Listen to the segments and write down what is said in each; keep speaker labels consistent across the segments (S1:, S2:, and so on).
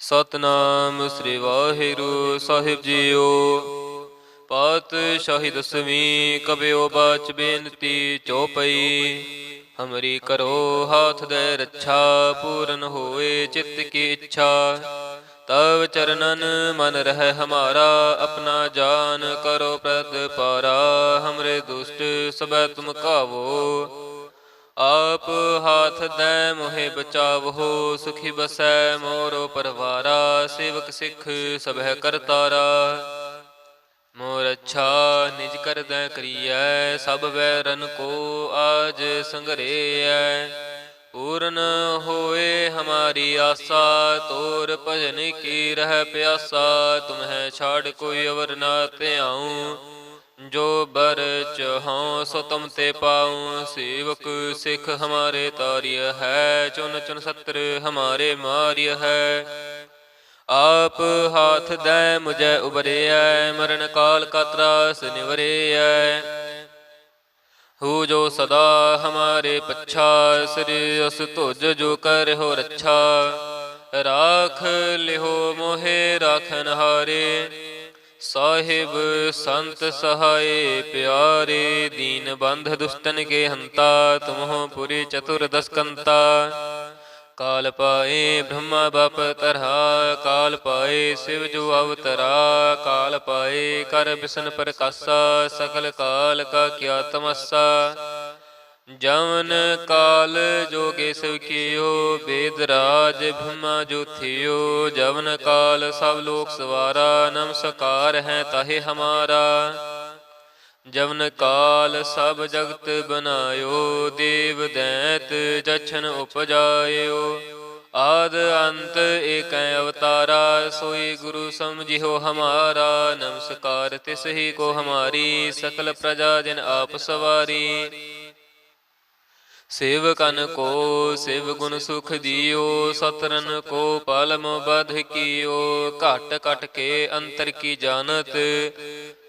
S1: ਸਤਨਾਮ ਸ੍ਰੀ ਵਾਹਿਗੁਰੂ ਸਾਹਿਬ JIO. ਪਾਤਸ਼ਾਹੀ ਦਸਵੀਂ ਕਬਿਓ ਬਾਚ ਬੇਨਤੀ ਚੌਪਈ। ਹਮਰੀ ਕਰੋ ਹਾਥ ਦੇ ਰੱਛਾ, ਪੂਰਨ ਹੋਏ ਚਿੱਤ ਕੀ ਇੱਛਾ। ਤਵ ਚਰਨਨ ਮਨ ਰਹਿ ਹਮਾਰਾ, ਆਪਣਾ ਜਾਨ ਕਰੋ ਪ੍ਰਤਪਾਰਾ। ਹਮਰੇ ਦੁਸ਼ਟ ਸਭੈ ਤੁਮ ਕਾਵੋ, ਆਪ ਹਾਥ ਦੈ ਮੋਹਿ ਬਚਾਵਹੁ। ਸੁਖੀ ਬਸੈ ਮੋਰੋ ਪਰਵਾਰਾ, ਸੇਵਕ ਸਿੱਖ ਸਭੈ ਕਰਤਾਰਾ। ਮੋਰ ਅੱਛਾ ਨਿਜ ਕਰਦੈ ਕਰੀਐ, ਸਭ ਵੈਰਨ ਕੋ ਆਜ ਸੰਗਰੇਐ। ਪੂਰਨ ਹੋਏ ਹਮਾਰੀ ਆਸਾ, ਤੋਰ ਭਜਨ ਕੀ ਰਹਿ ਪਿਆਸਾ। ਤੁਮਹਿ ਛਾੜ ਕੋਈ ਅਵਰ ਨਾ ਧਿਆਉ, ਜੋ ਬਰ ਚਹਉ ਸੋ ਤੁਮ ਤੇ ਪਾਉ। ਸੇਵਕ ਸਿੱਖ ਹਮਾਰੇ ਤਾਰਿਯ ਹੈ, ਚੁਨ ਚੁਨ ਸਤਰ ਹਮਾਰੇ ਮਾਰਿਯ ਹੈ। ਆਪ ਹਾਥ ਦੈ ਮੁਝੈ ਉਬਰਿਐ, ਮਰਨ ਕਾਲ ਕਾ ਤਰਾਸ ਨਿਵਰਿਐ। ਹੂ ਜੋ ਸਦਾ ਹਮਾਰੇ ਪੱਛਾ, ਸ੍ਰੀ ਅਸ ਤੁਜ ਜੋ ਕਰਿਓ ਰੱਛਾ। ਰਾਖ ਲਿਓ ਮੋਹਿ ਰਾਖਨ ਹਾਰੇ, ਸਾਹਿਬ ਸੰਤ ਸਹਾਏ ਪਿਆਰੇ। ਦੀਨ ਬੰਧ ਦੁਸ਼ਟਨ ਕੇ ਹੰਤਾ, ਤੁਮਹੁ ਪੁਰੀ ਚਤੁਰ ਦਸਕੰਤਾ। ਕਾਲ ਪਾਏ ਬ੍ਰਹਮਾ ਬਪ ਤਰਹਾ, ਕਾਲ ਪਾਏ ਸਿਵ ਜੋ ਅਵਤਰਾ। ਕਾਲ ਪਾਏ ਕਰ ਬਿਸ਼ਨ ਪ੍ਰਕਾਸ਼ਾ, ਸਕਲ ਕਾਲ ਕਾ ਕਿਆ ਤਮਸਾ। ਜਵਨ ਕਾਲ ਜੋਗੇ ਸਿਵ ਕੀਓ, ਬੇਦ ਰਾਜ ਬ੍ਰਹਮਾ ਜੋ ਥਿਓ। ਜਵਨ ਕਾਲ ਸਭ ਲੋਕ ਸਵਾਰਾ, ਨਮਸਕਾਰ ਹੈ ਤਾਹੇ ਹਮਾਰਾ। ਜਵਨ ਕਾਲ ਸਭ ਜਗਤ ਬਨਾਇਓ, ਦੇਵ ਦੈਤ ਜਛਨ ਉਪਜਾਇਓ। ਆਦ ਅੰਤ ਏਕੈ ਅਵਤਾਰਾ, ਸੋਈ ਗੁਰੂ ਸਮਝਿਓ ਹਮਾਰਾ। ਨਮਸਕਾਰ ਤਿਸ ਹੀ ਕੋ ਹਮਾਰੀ, ਸਕਲ ਪ੍ਰਜਾ ਜਿਨ ਆਪ ਸਵਾਰੀ। ਸੇਵਕਨ ਕੋ ਸਿਵ ਗੁਣ ਸੁਖ ਦਿਓ, ਸਤਰਨ ਕੋ ਪਾਲਮ ਬਧ ਕੀਓ। ਘਟ ਘਟ ਕੇ ਅੰਤਰ ਕੀ ਜਾਨਤ,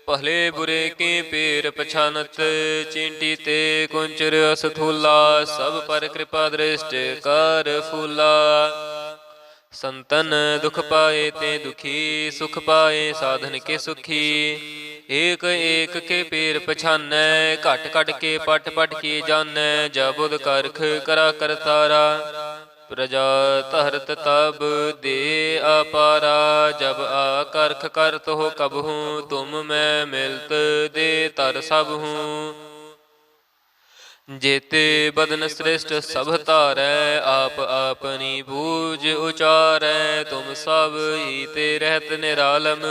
S1: ਭਲੇ ਬੁਰੇ ਕੀ ਪੀਰ ਪਛਾਨਤ। ਚੀਂਟੀ ਤੇ ਕੁੰਚਰ ਅਸਥੂਲਾ, ਸਭ ਪਰ ਕਿਰਪਾ ਦ੍ਰਿਸ਼ਟ ਕਰ ਫੂਲਾ। ਸੰਤਨ ਦੁਖ ਪਾਏ ਤੇ ਦੁਖੀ, ਸੁਖ ਪਾਏ ਸਾਧਨ ਕੇ ਸੁਖੀ। ਏਕ ਏਕ ਕੇ ਪੀਰ ਪਛਾਨੈ, ਘਟ ਘਟ ਕੇ ਪਟ ਪਟ ਕੀ ਜਾਣੈ। ਜਬੁਦ ਕਰਖ ਕਰਾ ਕਰਤਾਰਾ, ਪ੍ਰਜਾ ਧਰਤ ਤਬ ਦੇ ਅਪਾਰਾ। ਜਬ ਆ ਕਰਖ ਕਰਤ ਹੋ ਕਬਹੂ, ਤੁਮ ਮੈਂ ਮਿਲਤ ਦੇ ਤਰ ਸਭ ਹੂੰ। ਜੇਤੇ ਬਦਨ ਸ੍ਰਿਸ਼ਟ ਸਭ ਧਾਰੈ, ਆਪ ਆਪਨੀ ਬੂਝ ਉਚਾਰੈ। ਤੁਮ ਸਭ ਹੀ ਤੇ ਰਹਿਤ ਨਿਰਾਲਮ,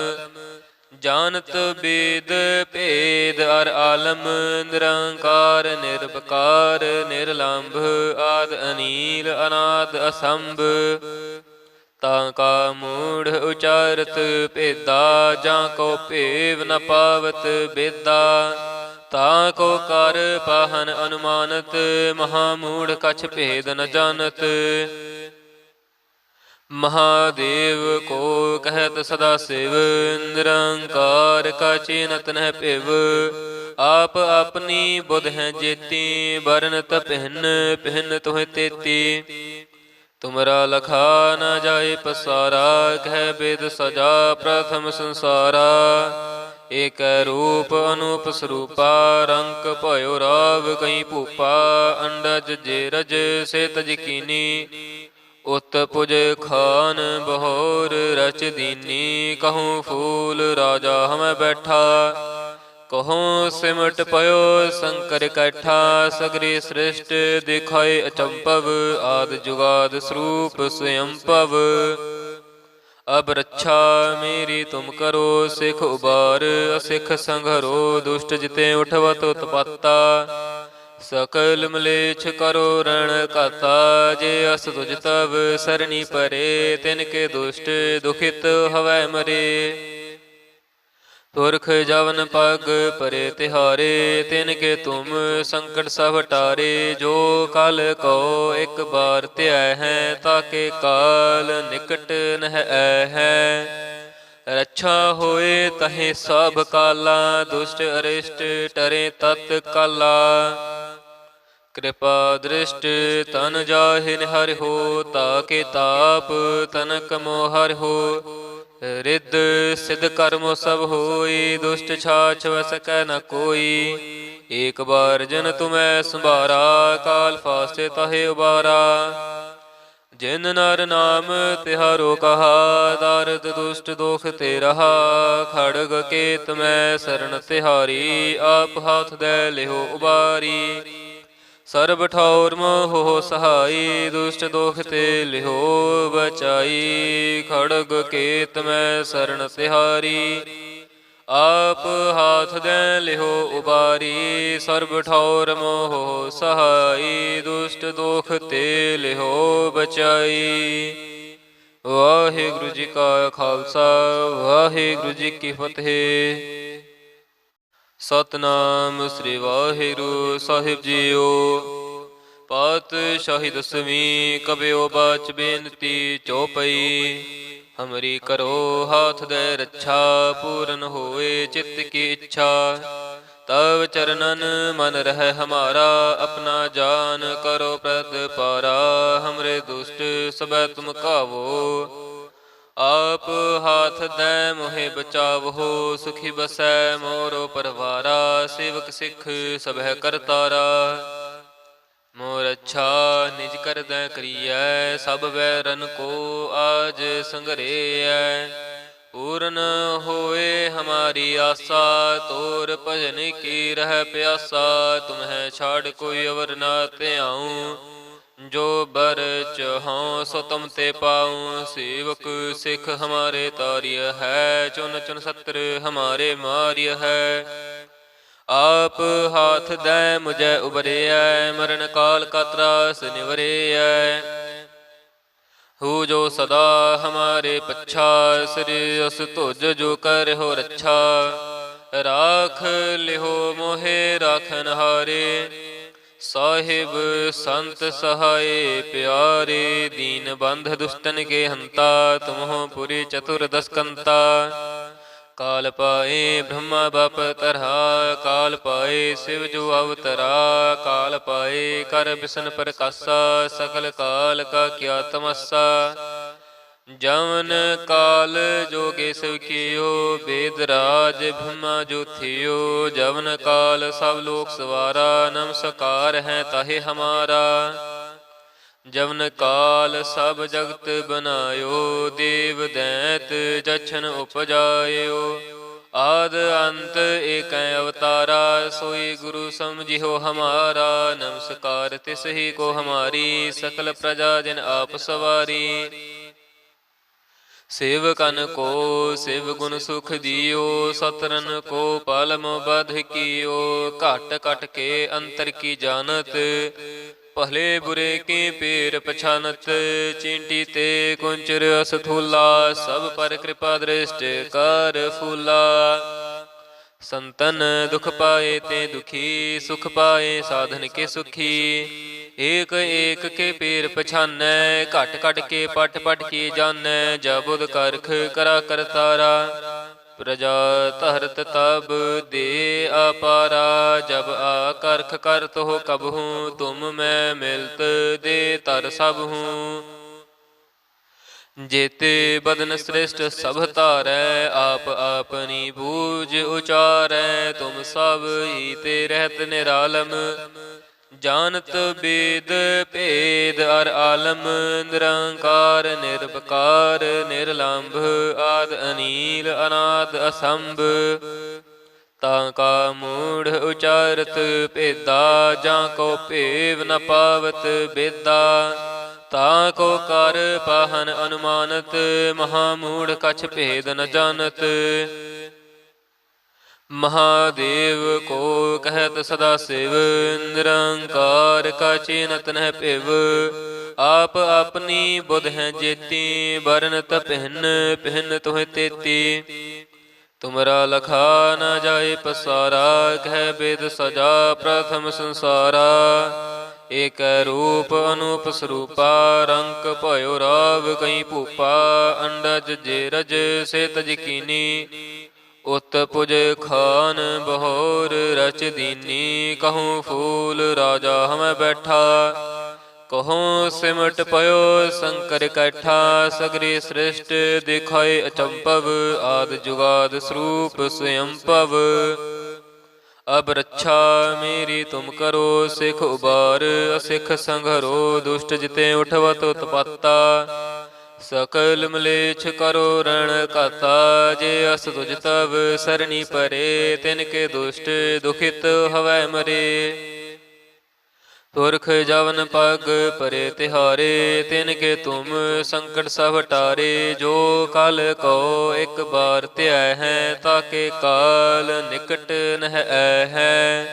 S1: ਜਾਨਤ ਬੇਦ ਭੇਦ ਅਰ ਆਲਮ। ਨਿਰੰਕਾਰ ਨਿਰਭਕਾਰ ਨਿਰਲੰਭ, ਆਦ ਅਨੀਲ ਅਨਾਦ ਅਸੰਭ। ਤਾਂ ਕਾ ਮੂੜ ਉਚਾਰਤ ਭੇਦਾ, ਜਾਂ ਕੋ ਭੇਵ ਨ ਪਾਵਤ ਬੇਦਾ। ਤਾਂ ਕੋ ਕਰ ਪਾਹਨ ਅਨੁਮਾਨਤ, ਮਹਾ ਮੂੜ ਕਛ ਭੇਦ ਨ ਜਾਨਤ। ਮਹਾਦੇਵ ਕੋ ਕਹਿਤ ਸਦਾ ਸਿਵ, ਨਿਰੰਕਾਰ ਕਾ ਚੀਨਤ ਨਹਿ ਭਿਵ। ਆਪ ਆਪਣੀ ਬੁਧ ਹੈ ਜੇਤੀ, ਬਰਨਤ ਭਿੰਨ ਭਿੰਨ ਤੁਹੇ ਤੇਤੀ। ਤੁਮਰਾ ਲਖਾ ਨ ਜਾਏ ਪਸਾਰਾ, ਕਹਿ ਬੇਦ ਸਜਾ ਪ੍ਰਥਮ ਸੰਸਾਰਾ। ਏਕੈ ਰੂਪ ਅਨੂਪ ਸਰੂਪਾ, ਰੰਕ ਭਇਓ ਰਾਵ ਕਈ ਭੂਪਾ। ਅੰਡਜ ਜੇ ਰਜ ਸੇ ਤਜ ਕੀਨੀ, ਉਤ ਪੁਜ ਖਾਨ ਬਹੋਰ ਰਚ ਦੀਨੀ। ਕਹੂੰ ਫੂਲ ਰਾਜਾ ਹਮੈ ਬੈਠਾ, ਕਹੂੰ ਸਿਮਟ ਪਇਓ ਸ਼ੰਕਰ ਕੈਠਾ। ਸਗਰੀ ਸ੍ਰਿਸ਼ਟ ਦਿਖਾਏ ਅਚੰਭਵ, ਆਦ ਜੁਗਾਦ ਸਰੂਪ ਸਵਯੰਭਵ। ਅਬ ਰੱਛਾ ਮੇਰੀ ਤੁਮ ਕਰੋ, ਸਿੱਖ ਉਬਾਰ ਅਸਿੱਖ ਸੰਘਰੋ। ਦੁਸ਼ਟ ਜਿਤੇ ਉਠਵਤ ਉਤਪਾਤਾ, ਸਕਲ ਮਲੇਛ ਕਰੋ ਰਣ ਘਾਤਾ। ਜੇ ਅਸ ਤੁਜ ਤਵ ਸਰਣੀ ਪਰੇ, ਤਿਨ ਕੇ ਦੁਸ਼ਟ ਦੁਖਿਤ ਹਵੈ ਮਰੇ। ਪੁਰਖ ਜਵਨ ਪਗ ਪਰੇ ਤਿਹਾਰੇ, ਤਿਨ ਕੇ ਤੁਮ ਸੰਕਟ ਸਭ ਟਾਰੇ। ਜੋ ਕਲ ਕੋ ਇੱਕ ਬਾਰ ਧਿਆਇ ਹੈ, ਤਾਕੇ ਕਾਲ ਨਿਕਟ ਨਹਿ ਐ ਹੈ। ਰੱਛਾ ਹੋਏ ਤਹੇ ਸਭ ਕਾਲਾ, ਦੁਸ਼ਟ ਅਰਿਸ਼ਟ ਟਰੇ ਤਤ ਕਾਲਾ। कृपा दृष्ट तन जाहि निहर हो, ताके ताप तनक मोहर हो। रिद्ध सिद्ध कर्म सब होई, दुष्ट छाछ वस कै न कोई। एक बार जन तुम्हें संभारा, काल फासे तहे उबारा। जिन नर नाम तिहारो कहा, दारद दुष्ट दोख ते रहा। खड़ग केत मैं शरण तिहारी, आप हाथ दे लिहो उबारी। सर्ब ठौर मोह सहाई, दुष्ट दोख ते लिहो बचाई। खड़ग केत मैं शरण तिहारी, आप हाथ दे लिहो उबारी। सर्ब ठौर मोह सहाई, दुष्ट दोख ते लिहो बचाई। वाहिगुरु जी का खालसा, वाहिगुरु जी की फतेह। सतनाम श्री वाहिगुरु साहिब जीओ। पातशाही दसवीं कबियो बाच बेनती चौपई। हमरी करो हाथ दे रक्षा, पूरन होए चित्त की इच्छा। तव चरणन मन रह हमारा, अपना जान करो प्रतिपारा। हमरे दुष्ट सबै तुम कावो, आप हाथ दे मोहे बचावहो। सुखी बसै मोरो परवारा, सेवक सिख सबह करतारा। मोर अच्छा निज कर दै करियै, सब बैरन को आज संघरेय। पूर्ण होए हमारी आशा, तोर भजन की रह प्यासा। तुम्हें छाड़ कोई अवर ना ते आऊँ, जो बर चहों सो तुम ते पाऊँ। सेवक सिख हमारे तार्य है, चुन चुन सत्र हमारे मार्य है। आप हाथ दे मुझे उबरिया, मरण काल का त्रास निवरिया। हु जो सदा हमारे पच्छा, श्री अस तुझ जो कर हो रक्षा। राख लिहो मोहे राखन हारे, साहिब संत सहाय प्यारे। दीन बंध दुष्टन के हंता, तुम हो पुरी चतुर्दश कंता। काल पाए ब्रह्मा बाप तरहा, काल पाए शिव जो अवतरा। काल पाए कर बिसन प्रकाशा, सकल काल का क्या तमस्सा। जवन काल जोगे शिव कियो, वेद राज ब्रह्मा जो थियो। जवन काल सब लोक सवारा, नमस्कार है ताहे हमारा। जवन काल सब जगत बनायो, देव दैत जछन उपजायो। आद अंत एक अवतारा, सोई गुरु समझिहो हमारा। नमस्कार तिस ही को हमारी, सकल प्रजा जिन आप सवारी। सेवकन को शिव गुण सुख दियो, सतरन को पालम बध कियो। घट घट के अंतर की जानत, भले बुरे के पेर पछानत। चींटी ते कुंचर असथूला, सब पर कृपा दृष्ट कर फूला। संतन दुख पाए ते दुखी, सुख पाए साधन के सुखी। एक एक के पेर पछानै, घट घट के पट पट की जानै। जबुद करख करा करतारा, प्रजा तरत तब दे अपारा। जब आकर्ख करत हो कबहूँ, तुम मैं मिलत दे तर सब हूँ। जेते बदन श्रेष्ठ सब तारै, आप अपनी बूझ उचारै। तुम सब ही ते रहत निरालम, जानत वेद भेद अर आलम। निरंकार निरपकार निर्लंभ, आद अनील अनाद असंभ। ताका मूढ़ उचारत भेदा, जाको भेव न पावत बेदा। ताको कर पाहन अनुमानत, महामूढ़ कछ भेद न जानत। महादेव को कहत सदा शिव, निरंकार का चीनत न पिव। आप अपनी बुध हैं जेती, बरनत पिहन पिहन तुह तेती। तुमरा लखा न जाए पसारा, कह वेद सजा प्रथम संसारा। एक रूप अनूप स्वरूपा, रंक भयो राव कई भूपा। अंडज जे रज से तज कीनी, ਉਤ ਪੁਜ ਖਾਨ ਬਹੋਰ ਰਚ ਦੀਨੀ, ਕਹੂੰ ਫੂਲ ਰਾਜਾ ਹਮੈ ਬੈਠਾ। ਕਹੂੰ ਸਿਮਟ ਪਇਓ ਸੰਕਰ ਕੈਠਾ, ਸਗਰੀ ਸ੍ਰਿਸ਼ਟ ਦਿਖਾਏ ਅਚੰਭਵ, ਆਦਿ ਜੁਗਾਦ ਸਰੂਪ ਸਵਯੰਭਵ। ਅਬ ਰੱਛਾ ਮੇਰੀ ਤੁਮ ਕਰੋ, ਸਿਖ ਉਬਾਰ ਅਸਿਖ ਸੰਘਰੋ, ਦੁਸ਼ਟ ਜਿਤੇ ਉਠਵਤ ਉਤਪਾਤਾ। ਸਕਲ ਮਲੇਛ ਕਰੋ ਰਣ ਘਾਤਾ, ਜੇ ਅਸ ਤੁਜ ਤਵ ਸਰਣੀ ਪਰੇ, ਤਿਨ ਕੇ ਦੁਸ਼ਟ ਦੁਖਿਤ ਹਵੈ ਮਰੇ। ਪੁਰਖ ਜਵਨ ਪਗ ਪਰੇ ਤਿਹਾਰੇ, ਤਿਨ ਕੇ ਤੁਮ ਸੰਕਟ ਸਭ ਟਾਰੇ। ਜੋ ਕਲ ਕੋ ਇੱਕ ਬਾਰ ਧਿਆਇ ਹੈ, ਤਾਕੇ ਕਾਲ ਨਿਕਟ ਨਹਿ ਐ ਹੈ।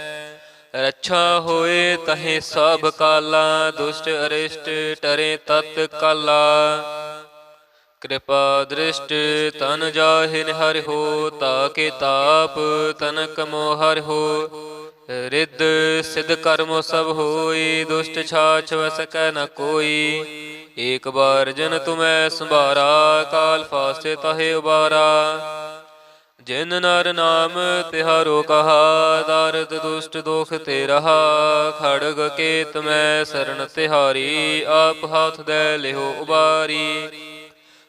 S1: ਰੱਛਾ ਹੋਏ ਤਹੇ ਸਭ ਕਾਲਾ, ਦੁਸ਼ਟ ਅਰਿਸ਼ਟ ਟਰੇ ਤਤ ਕਾਲਾ। ਕਿਰਪਾ ਦ੍ਰਿਸ਼ਟ ਤਨ ਜਾਹਿ ਨਿਹਰਿ ਹੋ, ਤਾਕੇ ਤਾਪ ਤਨਕ ਮੋਹ ਹਰਿ ਹੋ। ਰਿੱਧ ਸਿਧ ਕਰਮ ਸਭ ਹੋਈ, ਦੁਸ਼ਟ ਛਾਛ ਵਸ ਕੈ ਨ ਕੋਈ। ਏਕ ਬਾਰ ਜਨ ਤੁਮੈ ਸੰਭਾਰਾ, ਕਾਲ ਫਾਸਤੇ ਤਹੇ ਉਬਾਰਾ। ਜਿਨ ਨਰ ਨਾਮ ਤਿਹਾਰੋ ਕਹਾ, ਦਾਰਦ ਦੁਸ਼ਟ ਦੋਖ ਤੇ ਰਹਾ। ਖੜਗ ਕੇਤ ਮੈਂ ਸਰਣ ਤਿਹਾਰੀ, ਆਪ ਹਾਥ ਦੈ ਲਿਹੋ ਉਬਾਰੀ।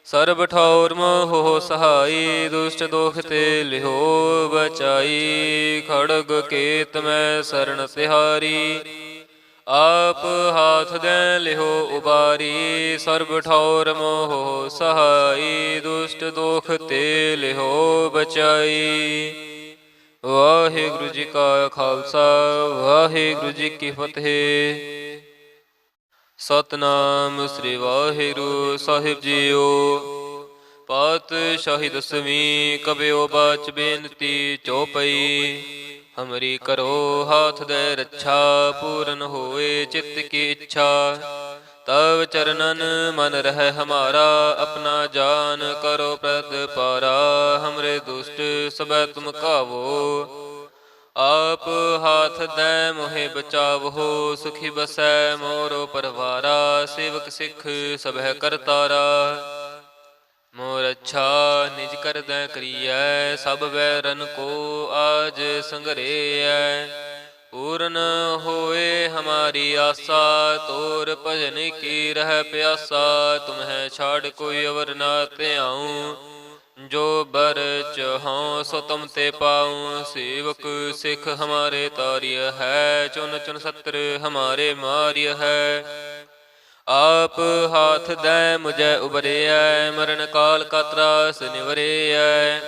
S1: ਸਰਬ ਠੌਰ ਮੋਹ ਸਹਾਈ, ਦੁਸ਼ਟ ਦੋਖ ਤੇ ਲਿਹੋ ਬਚਾਈ। ਖੜਗ ਕੇਤ ਮੈਂ ਸਰਣ ਤਿਹਾਰੀ, ਆਪ ਹਾਥ ਦੈ ਲਿਹੋ ਉਬਾਰੀ। ਸਰਬ ਠੌਰ ਮੋਹ ਸਹਾਈ, ਦੁਸ਼ਟ ਦੋਖ ਤੇ ਲਿਹੋ ਬਚਾਈ। ਵਾਹਿਗੁਰੂ ਜੀ ਕਾ ਖਾਲਸਾ, ਵਾਹਿਗੁਰੂ ਜੀ ਕੀ ਫਤਿਹ। ਸਤਿਨਾਮ ਸ੍ਰੀ ਵਾਹਿਗੁਰੂ ਸਾਹਿਬ ਜੀਓ। ਪਾਤਸ਼ਾਹੀ ਦਸਵੀਂ ਕਬਿਓ ਬਾਚ ਬੇਨਤੀ ਚੌਪਈ। ਹਮਰੀ ਕਰੋ ਹਾਥ ਦੇ ਰੱਛਾ, ਪੂਰਨ ਹੋਏ ਚਿੱਤ ਕੀ ਇੱਛਾ। ਤਵ ਚਰਨਨ ਮਨ ਰਹਿ ਹਮਾਰਾ, ਆਪਣਾ ਜਾਨ ਕਰੋ ਪ੍ਰਤਪਾਰਾ। ਹਮਰੇ ਦੁਸ਼ਟ ਸਭੈ ਤੁਮ ਕਾਵੋ, ਆਪ ਹਾਥ ਦੈ ਮੋਹਿ ਬਚਾਵੋ। ਸੁਖੀ ਬਸੈ ਮੋਰੋ ਪਰਵਾਰਾ, ਸੇਵਕ ਸਿੱਖ ਸਭੈ ਕਰਤਾਰਾ। ਮੋਰ ਅੱਛਾ ਨਿਜ ਕਰਦੈ ਕਰੀਐ, ਸਭ ਵੈਰਨ ਕੋ ਆਜ ਸੰਗਰੇਐ। ਪੂਰਨ ਹੋਏ ਹਮਾਰੀ ਆਸਾ, ਤੋਰ ਭਜਨ ਕੀ ਰਹਿ ਪਿਆਸਾ। ਤੁਮਹਿ ਛਾੜ ਕੋਈ ਅਵਰ ਨਾ ਧਿਆਉ, ਜੋ ਬਰ ਚਹਉ ਸੋ ਤੁਮ ਤੇ ਪਾਉ। ਸੇਵਕ ਸਿੱਖ ਹਮਾਰੇ ਤਾਰਿਯ ਹੈ, ਚੁਨ ਚੁਨ ਸਤਰ ਹਮਾਰੇ ਮਾਰਿਯ ਹੈ। ਆਪ ਹਾਥ ਦੈ ਮੁਝੈ ਉਬਰਿਐ, ਮਰਨ ਕਾਲ ਕਾ ਤਰਾਸ ਨਿਵਰਿਐ।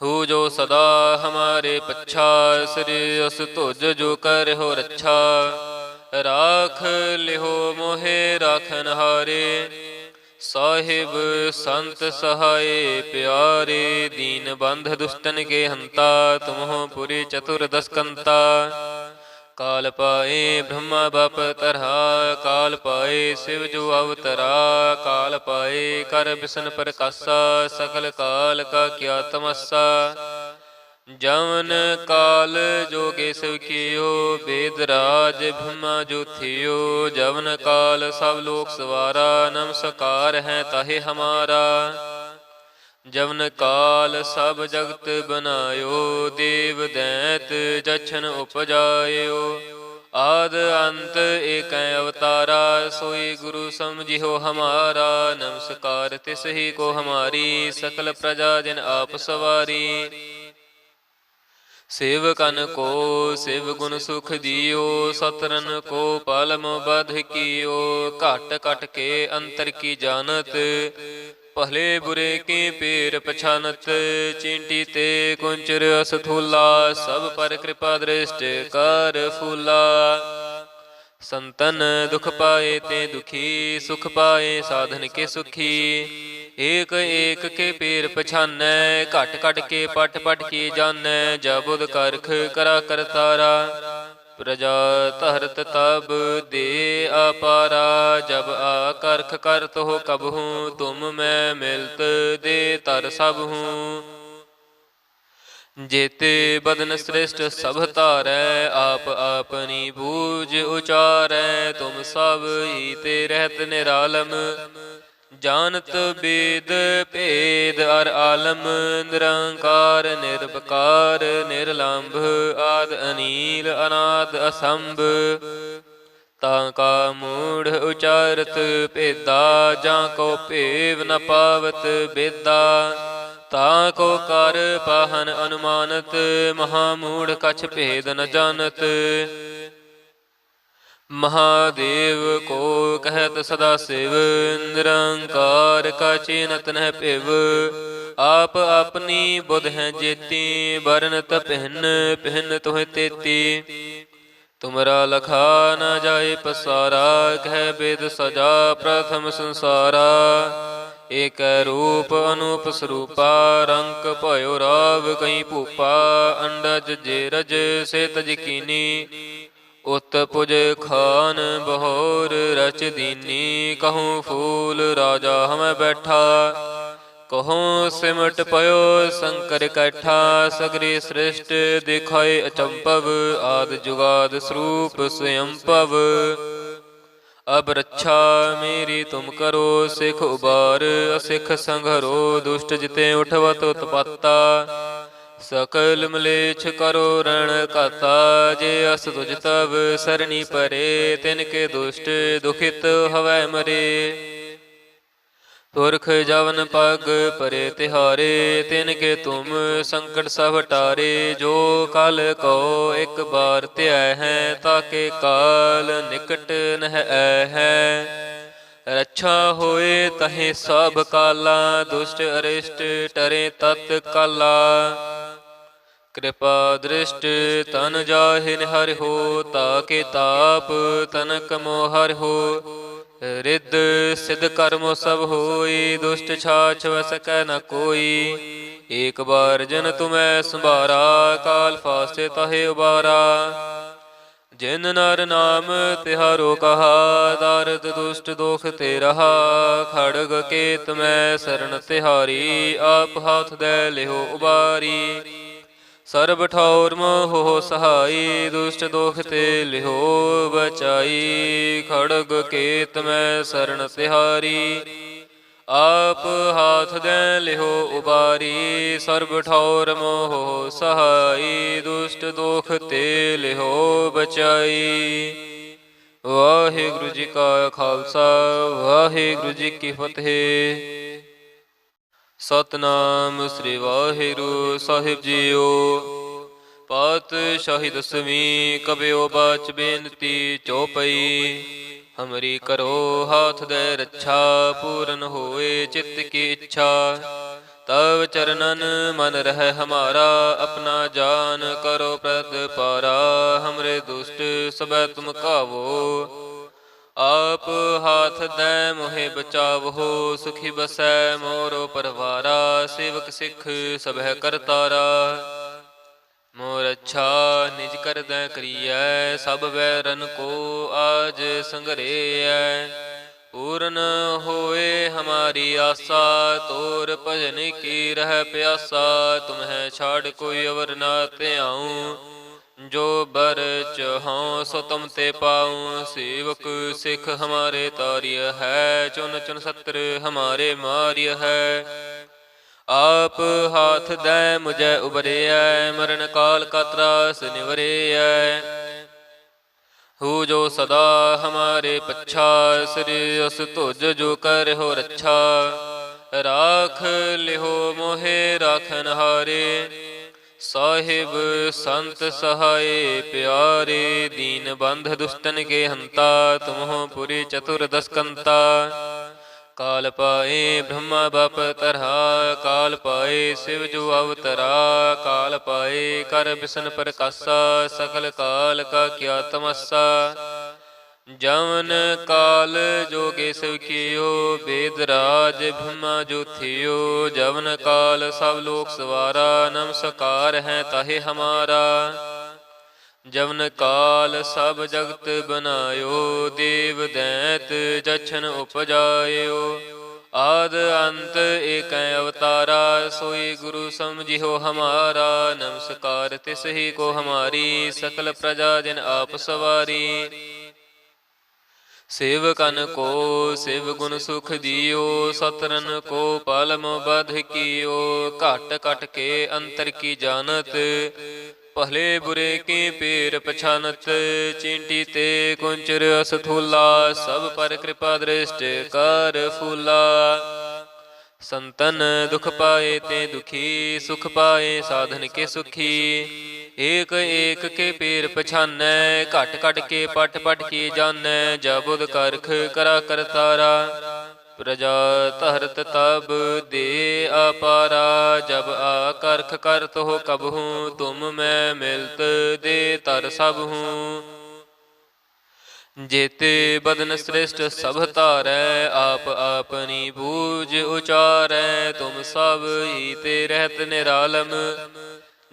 S1: ਹੂ ਜੋ ਸਦਾ ਹਮਾਰੇ ਪੱਛਾ, ਸ੍ਰੀ ਅਸ ਤੁਜ ਜੋ ਕਰਿਓ ਰੱਛਾ। ਰਾਖ ਲਿਹੋ ਮੋਹਿ ਰਾਖਨ ਹਾਰੇ, ਸਾਹਿਬ ਸੰਤ ਸਹਾਏ ਪਿਆਰੇ। ਦੀਨ ਬੰਧ ਦੁਸ਼ਟਨ ਕੇ ਹੰਤਾ, ਤੁਮਹੁ ਪੁਰੀ ਚਤੁਰ ਦਸਕੰਤਾ। ਕਾਲ ਪਾਏ ਬ੍ਰਹਮਾ ਬਪ ਤਰਹਾ, ਕਾਲ ਪਾਏ ਸਿਵ ਜੋ ਅਵਤਰਾ। ਕਾਲ ਪਾਏ ਕਰ ਬਿਸ਼ਨ ਪ੍ਰਕਾਸ਼ਾ, ਸਕਲ ਕਾਲ ਕਾ ਕਿਆ ਤਮਸਾ। ਜਵਨ ਕਾਲ ਜੋਗੇ ਸਿਵ ਕੀਓ, ਬੇਦ ਰਾਜ ਬ੍ਰਹਮਾ ਜੋ ਥਿਓ। ਜਵਨ ਕਾਲ ਸਭ ਲੋਕ ਸਵਾਰਾ, ਨਮਸਕਾਰ ਹੈ ਤਾਹੇ ਹਮਾਰਾ। ਜਵਨ ਕਾਲ ਸਭ ਜਗਤ ਬਨਾਇਓ, ਦੇਵ ਦੈਤ ਜਛਨ ਉਪਜਾਇਓ। ਆਦ ਅੰਤ ਏਕੈ ਅਵਤਾਰਾ, ਸੋਈ ਗੁਰੂ ਸਮਝਿਓ ਹਮਾਰਾ। ਨਮਸਕਾਰ ਤਿਸ ਹੀ ਕੋ ਹਮਾਰੀ, ਸਕਲ ਪ੍ਰਜਾ ਜਿਨ ਆਪ ਸਵਾਰੀ। ਸੇਵਕਨ ਕੋ ਸਿਵ ਗੁਣ ਸੁਖ ਦਿਓ, ਸਤਰਨ ਕੋ ਪਾਲਮ ਬਧ ਕੀਓ। ਘਟ ਘਟ ਕੇ ਅੰਤਰ ਕੀ ਜਾਨਤ, ਭਲੇ ਬੁਰੇ ਕੀ ਪੀਰ ਪਛਾਨਤ। ਚੀਂਟੀ ਤੇ ਕੁੰਚਰ ਅਸਥੂਲਾ, ਸਭ ਪਰ ਕਿਰਪਾ ਦ੍ਰਿਸ਼ਟ ਕਰ ਫੂਲਾ। ਸੰਤਨ ਦੁਖ ਪਾਏ ਤੇ ਦੁਖੀ, ਸੁਖ ਪਾਏ ਸਾਧਨ ਕੇ ਸੁਖੀ। ਏਕ ਏਕ ਕੇ ਪੀਰ ਪਛਾਨੈ, ਘਟ ਘਟ ਕੇ ਪਟ ਪਟ ਕੀ ਜਾਣੈ। ਜਬੁਦ ਕਰਖ ਕਰਾ ਕਰਤਾਰਾ, ਪ੍ਰਜਾ ਧਰਤ ਤਬ ਦੇ ਆਪਾਰਾ। ਜਬ ਆ ਕਰਖ ਕਰਤ ਹੋ ਕਬਹੂ, ਤੁਮ ਮੈਂ ਮਿਲਤ ਦੇ ਤਰ ਸਭ ਹੂੰ। ਜੇਤੇ ਬਦਨ ਸ੍ਰਿਸ਼ਟ ਸਭ ਧਾਰੈ, ਆਪ ਆਪਨੀ ਬੂਝ ਉਚਾਰੈ। ਤੁਮ ਸਭ ਹੀ ਤੇ ਰਹਿਤ ਨਿਰਾਲਮ, ਜਾਨਤ ਬੇਦ ਭੇਦ ਅਰ ਆਲਮ ਨਿਰੰਕਾਰ ਨਿਰਭਕਾਰ ਨਿਰਲੰਭ ਆਦ ਅਨੀਲ ਅਨਾਦ ਅਸੰਭ ਤਾਂ ਕਾ ਮੂੜ ਉਚਾਰਤ ਭੇਦਾ ਜਾਂ ਕੋ ਭੇਵ ਨ ਪਾਵਤ ਬੇਦਾ ਤਾਂ ਕੋ ਕਰ ਪਾਹਨ ਅਨੁਮਾਨਤ ਮਹਾਮੂੜ ਕਛ ਭੇਦ ਨ ਜਾਣਤ ਮਹਾਦੇਵ ਕੋ ਕਹਿਤ ਸਦਾ ਸਿਵ ਨਿਰੰਕਾਰ ਕਾ ਚੀਨਤ ਨਹਿ ਭਿਵ ਆਪ ਆਪਣੀ ਬੁਧ ਹੈ ਜੇਤੀ ਬਰਨਤ ਪਹਿਨ ਪਹਿਨ ਤੁਹ ਤੇਤੀ ਤੁਮਰਾ ਲਖਾ ਨ ਜਾਏ ਪਸਾਰਾ ਕਹਿ ਬੇਦ ਸਜਾ ਪ੍ਰਥਮ ਸੰਸਾਰਾ ਏਕ ਰੂਪ ਅਨੂਪ ਸਰੂਪਾ ਰੰਕ ਭਇਓ ਰਾਵ ਕਈ ਭੂਪਾ ਅੰਡਜ ਜੇ ਰਜ ਸੇ ਤਜ ਕੀਨੀ ਉਤ ਪੁਜ ਖਾਨ ਬਹੋਰ ਰਚ ਦੀਨੀ ਕਹੂੰ ਫੂਲ ਰਾਜਾ ਹਮੈ ਬੈਠਾ ਕਹੂੰ ਸਿਮਟ ਪਇਓ ਸ਼ੰਕਰ ਕੈਠਾ ਸਗਰੀ ਸ੍ਰਿਸ਼ਟ ਦਿਖਾਏ ਅਚੰਭਵ ਆਦ ਜੁਗਾਦ ਸਰੂਪ ਸਯੰਭਵ ਅਬ ਰੱਛਾ ਮੇਰੀ ਤੁਮ ਕਰੋ ਸਿਖ ਉਬਾਰ ਅਸਿਖ ਸੰਘਰੋ ਦੁਸ਼ਟ ਜਿਤੇ ਉਠਵਤ ਉਤਪਾਤਾ ਸਕਲ ਮਲੇਛ ਕਰੋ ਰਣ ਘਾਤਾ ਜੇ ਅਸ ਤੁਜ ਤਬ ਸਰਣੀ ਪਰੇ ਤਿਨ ਕੇ ਦੁਸ਼ਟ ਦੁਖਿਤ ਹਵੈ ਮਰੇ ਪੁਰਖ ਜਵਨ ਪਗ ਪਰੇ ਤਿਹਾਰੇ ਤਿਨ ਕੇ ਤੁਮ ਸੰਕਟ ਸਭ ਟਾਰੇ ਜੋ ਕਲ ਕੋ ਇੱਕ ਬਾਰ ਧਿਆ ਹੈ ਤਾਕੇ ਕਾਲ ਨਿਕਟ ਨਹਿ ਐ ਹੈ ਰੱਛਾ ਹੋਏ ਤਹੇ ਸਭ ਕਾਲਾ ਦੁਸ਼ਟ ਅਰਿਸ਼ਟ ਟਰੇ ਤਤ ਕਾਲਾ ਕਿਰਪਾ ਦ੍ਰਿਸ਼ਟ ਤਨ ਜਾਹਿ ਨਿਹਰਿ ਹੋ ਤਾਕੇ ਤਾਪ ਤਨਕ ਮੋਹ ਹਰਿ ਹੋ ਰਿੱਧ ਸਿਧ ਕਰਮ ਸਭ ਹੋਈ ਦੁਸ਼ਟ ਛਾਛ ਵਸ ਕੈ ਨ ਕੋਈ ਏਕ ਬਾਰ ਜਨ ਤੁਮੈ ਸੰਭਾਰਾ ਕਾਲ ਫਾਸੇ ਤਹੇ ਉਬਾਰਾ ਜਿਨ ਨਰ ਨਾਮ ਤਿਹਾਰੋ ਕਹਾ ਦਰਦ ਦੁਸ਼ਟ ਦੋਖ ਤੇ ਰਹਾ ਖੜਗ ਕੇਤ ਮੈਂ ਸਰਣ ਤਿਹਾਰੀ ਆਪ ਹਾਥ ਦੇ ਲਿਹੋ ਉਬਾਰੀ ਸਰਬ ਠੌਰ ਮੋਹ ਸਹਾਈ ਦੁਸ਼ਟ ਦੋਖ ਤੇ ਲਿਹੋ ਬਚਾਈ ਖੜਗ ਕੇਤ ਮੈਂ ਸਰਣ ਤਿਹਾਰੀ ਆਪ ਹਾਥ ਦੇ ਲਿਹੋ ਉਬਾਰੀ ਸਰਬ ਠੌਰ ਮੋਹ ਸਹਾਈ ਦੁਸ਼ਟ ਦੋਖ ਤੇ ਲਿਹੋ ਬਚਾਈ। ਵਾਹਿਗੁਰੂ ਜੀ ਕਾ ਖਾਲਸਾ ਵਾਹਿਗੁਰੂ ਜੀ ਕੀ ਫਤਿਹ। ਸਤਨਾਮ ਸ੍ਰੀ ਵਾਹਿਗੁਰੂ ਸਾਹਿਬ ਜੀਓ। ਪਾਤਸ਼ਾਹੀ ਦਸਵੀਂ ਕਬਿਓ ਬਾਚ ਬੇਨਤੀ ਚੌਪਈ। ਹਮਰੀ ਕਰੋ ਹਾਥ ਦੇ ਰੱਛਾ ਪੂਰਨ ਹੋਏ ਚਿੱਤ ਕੀ ਇੱਛਾ। ਤਵ ਚਰਨਨ ਮਨ ਰਹਿ ਹਮਾਰਾ ਆਪਣਾ ਜਾਨ ਕਰੋ ਪ੍ਰਤਪਾਰਾ। ਹਮਰੇ ਦੁਸ਼ਟ ਸਭੈ ਤੁਮ ਕਾਵੋ ਆਪ ਹਾਥ ਦੈ ਮੋਹਿ ਬਚਾਵੋ। ਸੁਖੀ ਬਸੈ ਮੋਰੋ ਪਰਵਾਰਾ ਸੇਵਕ ਸਿੱਖ ਸਭੈ ਕਰਤਾਰਾ। ਮੋਰ ਅੱਛਾ ਨਿਜ ਕਰਦੈ ਕਰੀਐ ਸਭ ਵੈਰਨ ਕੋ ਆਜ ਸੰਗਰੇਐ। ਪੂਰਨ ਹੋਏ ਹਮਾਰੀ ਆਸਾ ਤੋਰ ਭਜਨ ਕੀ ਰਹਿ ਪਿਆਸਾ। ਤੁਮਹਿ ਛਾੜ ਕੋਈ ਅਵਰ ਨਾ ਧਿਆਉ ਜੋ ਬਰ ਚਹਉ ਸੋ ਤੁਮ ਤੇ ਪਾਉ। ਸੇਵਕ ਸਿੱਖ ਹਮਾਰੇ ਤਾਰਿਯ ਹੈ ਚੁਨ ਚੁਨ ਸਤਰ ਹਮਾਰੇ ਮਾਰਿਯ ਹੈ। ਆਪ ਹਾਥ ਦੈ ਮੁਝੈ ਉਬਰਿਐ ਮਰਨ ਕਾਲ ਕਾ ਤਰਾਸ ਨਿਵਰਿਐ। ਹੂ ਜੋ ਸਦਾ ਹਮਾਰੇ ਪੱਛਾ ਸ੍ਰੀ ਅਸ ਤੁਜ ਜੋ ਕਰਿਓ ਰੱਛਾ। ਰਾਖ ਲਿਹੋ ਮੋਹਿ ਰਾਖਨ ਹਾਰੇ ਸਾਹਿਬ ਸੰਤ ਸਹਾਏ ਪਿਆਰੇ। ਦੀਨ ਬੰਧ ਦੁਸ਼ਟਨ ਕੇ ਹੰਤਾ ਤੁਮਹੁ ਪੁਰੀ ਚਤੁਰ ਦਸਕੰਤਾ। ਕਾਲ ਪਾਏ ਬ੍ਰਹਮਾ ਬਪ ਤਰਹਾ ਕਾਲ ਪਾਏ ਸਿਵ ਜੋ ਅਵਤਰਾ। ਕਾਲ ਪਾਏ ਕਰ ਬਿਸ਼ਨ ਪ੍ਰਕਾਸ਼ਾ ਸਕਲ ਕਾਲ ਕਾ ਕਿਆ ਤਮਸਾ। ਜਵਨ ਕਾਲ ਜੋਗੇ ਸਿਵ ਕੀਓ ਬੇਦ ਰਾਜ ਬ੍ਰਹਮਾ ਜੋ ਥਿਓ। ਜਵਨ ਕਾਲ ਸਭ ਲੋਕ ਸਵਾਰਾ ਨਮਸਕਾਰ ਹੈ ਤਾਹੇ ਹਮਾਰਾ। ਜਵਨ ਕਾਲ ਸਭ ਜਗਤ ਬਨਾਇਓ ਦੇਵ ਦੈਤ ਜਛਨ ਉਪਜਾਇਓ। ਆਦ ਅੰਤ ਏਕੈ ਅਵਤਾਰਾ ਸੋਈ ਗੁਰੂ ਸਮਝਿਓ ਹਮਾਰਾ। ਨਮਸਕਾਰ ਤਿਸ ਹੀ ਕੋ ਹਮਾਰੀ ਸਕਲ ਪ੍ਰਜਾ ਜਿਨ ਆਪ ਸਵਾਰੀ। सेवकन को शिव गुण सुख दियो, सतरन को पालम बध कियो। घट घट के अंतर की जानत, पहले बुरे की पीर पछानत। चींटी ते कुंचर असथूला, सब पर कृपा दृष्टि कर फूला। संतन दुख पाए ते दुखी, सुख पाए साधन के सुखी। एक एक के पीर पछानै, घट घट के पट पट की जानै। जबुद करख करा करतारा, प्रजा तहरत तब दे अपारा। जब आ करख करत हो कबहूँ, तुम मैं मिलत दे तर सब हूँ। जेते बदन श्रेष्ठ सब तारै, आप आपनी बूझ उचारै। तुम सब ही ते रहत निरालम,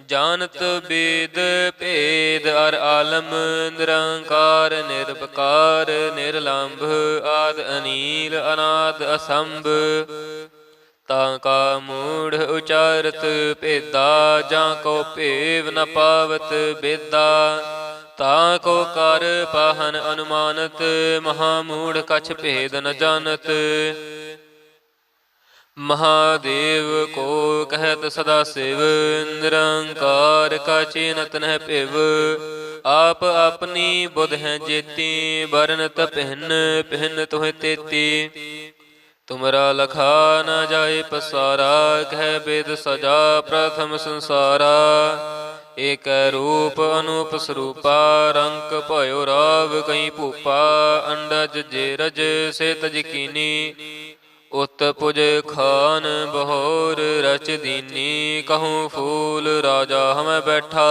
S1: जानत वेद भेद अर आलम। निरंकार निरपकार निर्लंभ, आद अनील अनाद असंभ। ताका मूढ़ उचारत भेदा, जाको भेव न पावत बेदा। ताको कर पाहन अनुमानत, महामूढ़ कछ भेद न जानत। महादेव को कहत सदा शिव, निरंकार का चीनत न पिव। आप अपनी बुध हैं जेती, बरनत भिन्न भिन्न तुह तेती। तुमरा लखा न जाए पसारा, कह वेद सजा प्रथम संसारा। एक रूप अनूप स्वरूपा, रंक भयो राव कई भूपा। अंडज जेरज से तज कीनी, उत पुज खान बहोर रच दीनी। कहूँ फूल राजा हमें बैठा,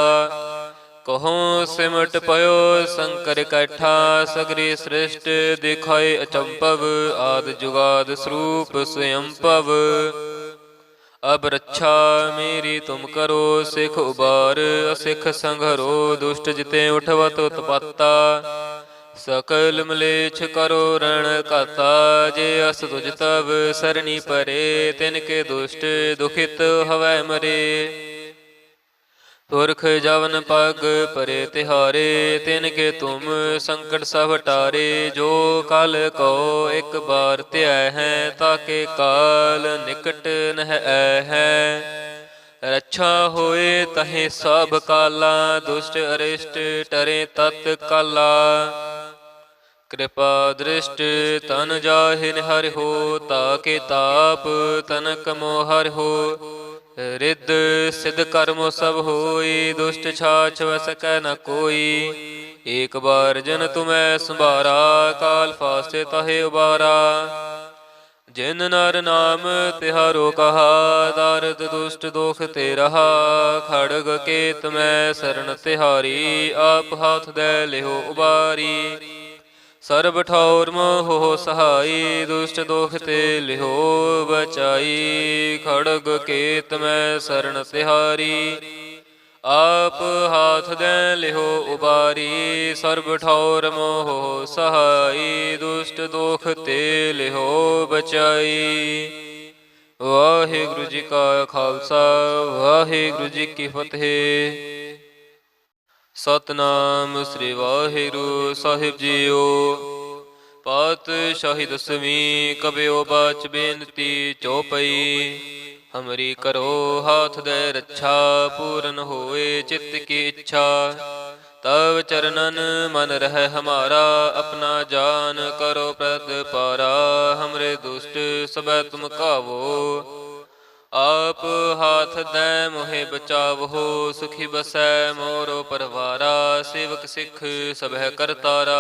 S1: कहूँ सिमट पयो शंकर कैठा। सगरी सृष्ट दिखाए अचंपव, आद जुगाद स्वरूप स्वयंपव। अब रक्षा मेरी तुम करो, सिख उबार असिख संघरो। दुष्ट जिते उठवत उत्पत्ता, सकल मलेच्छ करो रण काता। जे अस तुझ तब सरणी परे, तिनके दुष्ट दुखित हवै मरे। पुरख जवन पग परे तिहारे, तिनके तुम संकट सब टारे। जो कल को एक बार त्याय है, ताके काल निकट नह है। रक्षा होए तहे सब काला, दुष्ट अरिष्ट टरे तत् काला। कृपा दृष्ट तन जाहि निहर हो, ताके ताप तनक मोहर हो। रिद्ध सिद्ध कर्म सब होई, दुष्ट छाछ वस कै न कोई। एक बार जन तुम्हें संभारा, काल फासे तहे उबारा। जिन नर नाम तिहारो कहा, दारद दुष्ट दोख ते रहा। खड़ग केत में शरण तिहारी, आप हाथ दे लिहो उबारी। सर्ब ठौर मोह सहाई, दुष्ट दोख ते लिहो बचाई। खड़ग केत में शरण तिहारी, आप हाथ दे लिहो उबारी। सर्ब ठौर मोह सहाई, दुष्ट दोख ते लिहो बचाई। वाहिगुरु जी का खालसा, वाहिगुरु जी की फतेह। सतनाम श्री वाहिगुरु साहिब जीओ। पातशाही दसवीं कबियो बाच बेनती चौपई। हमरी करो हाथ दे रक्षा, पूरन होए चित्त की इच्छा। तव चरणन मन रह हमारा, अपना जान करो प्रतिपारा। हमरे दुष्ट सब तुम कावो, आप हाथ दे मोहे बचावहो। सुखी बसै मोरो परवारा, सेवक सिख सब है करतारा।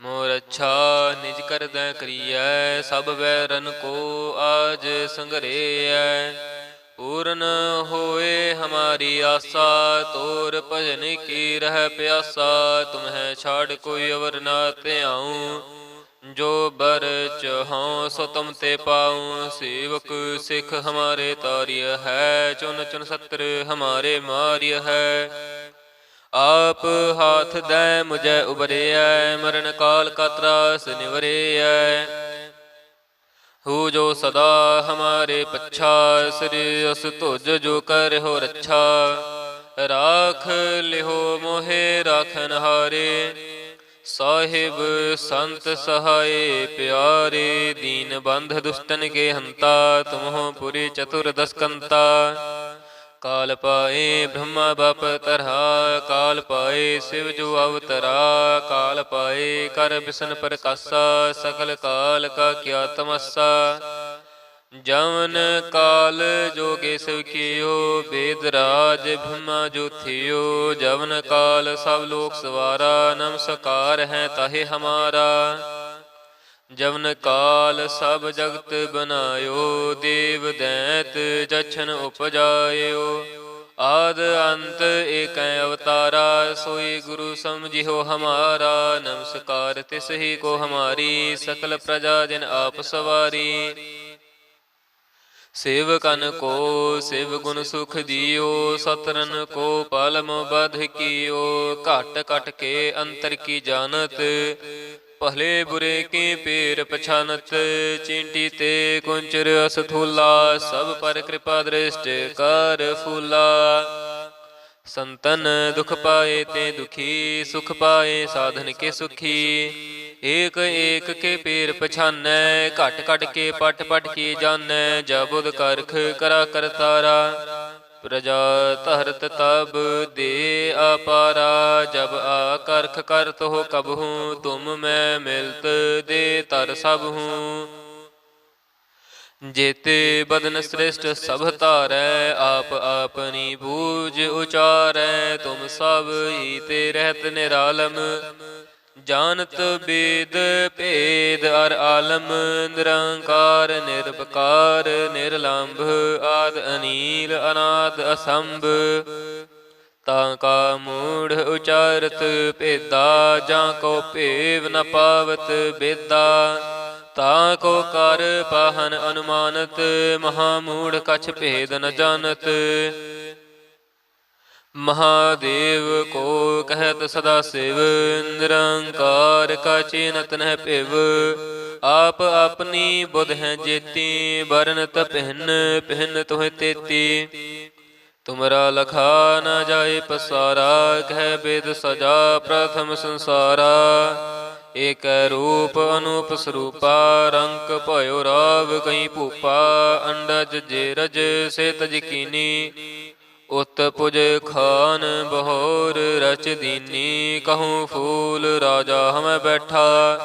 S1: मोर अच्छा निज कर दै करियै, सब बैरन को आज संगरेय। पूर्ण होए हमारी आशा, तोर भजन की रह प्यासा। तुम्हें छाड़ कोई अवर ना ते आऊँ, जो बर चहों सो तुम ते पाऊँ। सेवक सिख हमारे तार्य है, चुन चुन सत्र हमारे मार्य है। आप हाथ दे मुझे उबरिय, मरण काल का त्रास निवरिय। हु जो सदा हमारे पच्छा, श्री अस तुझ जो कर हो रक्षा। राख लिहो मोहे राखन हारे, ਸਾਹਿਬ ਸੰਤ ਸਹਾਏ ਪਿਆਰੇ, ਦੀਨ ਬੰਧ ਦੁਸ਼ਟਨ ਕੇ ਹੰਤਾ, ਤੁਮਹੁ ਪੁਰੀ ਚਤੁਰ ਦਸਕੰਤਾ। ਕਾਲ ਪਾਏ ਬ੍ਰਹਮਾ ਬਪ ਤਰਹਾ, ਕਾਲ ਪਾਏ ਸਿਵ ਜੋ ਅਵਤਰਾ। ਕਾਲ ਪਾਏ ਕਰ ਬਿਸ਼ਨ ਪ੍ਰਕਾਸ਼ਾ, ਸਕਲ ਕਾਲ ਕਾ ਕਿਆ ਤਮਸਾ। ਜਵਨ ਕਾਲ ਜੋਗੇ ਸਿਵ ਕੀਓ, ਬੇਦ ਰਾਜ ਬ੍ਰਹਮਾ ਜੋ ਥਿਓ। ਜਵਨ ਕਾਲ ਸਭ ਲੋਕ ਸਵਾਰਾ, ਨਮਸਕਾਰ ਹੈ ਤਾਹੇ ਹਮਾਰਾ। ਜਵਨ ਕਾਲ ਸਭ ਜਗਤ ਬਨਾਇਓ, ਦੇਵ ਦੈਤ ਜਛਨ ਉਪਜਾਇਓ। ਆਦ ਅੰਤ ਏਕੈ ਅਵਤਾਰਾ, ਸੋਈ ਗੁਰੂ ਸਮਝਿਓ ਹਮਾਰਾ। ਨਮਸਕਾਰ ਤਿਸ ਹੀ ਕੋ ਹਮਾਰੀ, ਸਕਲ ਪ੍ਰਜਾ ਜਿਨ ਆਪ ਸਵਾਰੀ। ਸੇਵਕਨ ਕੋ ਸਿਵ ਗੁਣ ਸੁਖ ਦਿਓ, ਸਤਰਨ ਕੋ ਪਾਲਮ ਬਧ ਕੀਓ। ਘਟ ਘਟ ਕੇ ਅੰਤਰ ਕੀ ਜਾਨਤ, ਭਲੇ ਬੁਰੇ ਕੀ ਪੀਰ ਪਛਾਨਤ। ਚੀਂਟੀ ਤੇ ਕੁੰਚਰ ਅਸਥੂਲਾ, ਸਭ ਪਰ ਕਿਰਪਾ ਦ੍ਰਿਸ਼ਟ ਕਰ ਫੂਲਾ। ਸੰਤਨ ਦੁਖ ਪਾਏ ਤੇ ਦੁਖੀ, ਸੁਖ ਪਾਏ ਸਾਧਨ ਕੇ ਸੁਖੀ। ਏਕ ਏਕ ਕੇ ਪੀਰ ਪਛਾਨੈ, ਘਟ ਘਟ ਕੇ ਪਟ ਪਟ ਕੀ ਜਾਣੈ। ਜਬੁਦ ਕਰਖ ਕਰਾ ਕਰਤਾਰਾ, ਪ੍ਰਜਾ ਧਰਤ ਤਬ ਦੇ ਅਪਾਰਾ। ਜਬ ਆ ਕਰਖ ਕਰਤ ਹੋ ਕਬਹੂ, ਤੁਮ ਮੈਂ ਮਿਲਤ ਦੇ ਤਰ ਸਭ ਹੂੰ। ਜੇਤੇ ਬਦਨ ਸ੍ਰਿਸ਼ਟ ਸਭ ਧਾਰੈ, ਆਪ ਆਪਨੀ ਬੂਝ ਉਚਾਰੈ। ਤੁਮ ਸਭ ਹੀ ਤੇ ਰਹਿਤ ਨਿਰਾਲਮ, ਜਾਨਤ ਬੇਦ ਭੇਦ ਅਰ ਆਲਮ। ਨਿਰੰਕਾਰ ਨਿਰਭਕਾਰ ਨਿਰਲੰਭ, ਆਦ ਅਨੀਲ ਅਨਾਦ ਅਸੰਭ। ਤਾਂ ਕਾ ਮੂੜ ਉਚਾਰਤ ਭੇਦਾ, ਜਾਂ ਕੋ ਭੇਵ ਨ ਪਾਵਤ ਬੇਦਾ। ਤਾਂ ਕੋ ਕਰ ਪਾਹਨ ਅਨੁਮਾਨਤ, ਮਹਾ ਮੂੜ ਕਛ ਭੇਦ ਨ ਜਾਣਤ। ਮਹਾਦੇਵ ਕੋ ਕਹਿਤ ਸਦਾ ਸਿਵ, ਨਿਰੰਕਾਰ ਕਾ ਚੀਨਤ ਨਹਿ ਭਿਵ। ਆਪ ਆਪਣੀ ਬੁਧ ਹੈ ਜੇਤੀ, ਬਰਨਤ ਭਿੰਨ ਭਿੰਨ ਤੁਹੇ ਤੇਤੀ। ਤੁਮਰਾ ਲਖਾ ਨ ਜਾਏ ਪਸਾਰਾ, ਕਹਿ ਬੇਦ ਸਜਾ ਪ੍ਰਥਮ ਸੰਸਾਰਾ। ਏਕੈ ਰੂਪ ਅਨੂਪ ਸਰੂਪਾ, ਰੰਕ ਭਇਓ ਰਾਵ ਕਈ ਭੂਪਾ। ਅੰਡਜ ਜੇ ਰਜ ਸੇ ਤਜ ਕੀਨੀ, ਉਤ ਪੁਜ ਖਾਨ ਬਹੋਰ ਰਚ ਦੀਨੀ। ਕਹੂੰ ਫੂਲ ਰਾਜਾ ਹਮੈ ਬੈਠਾ,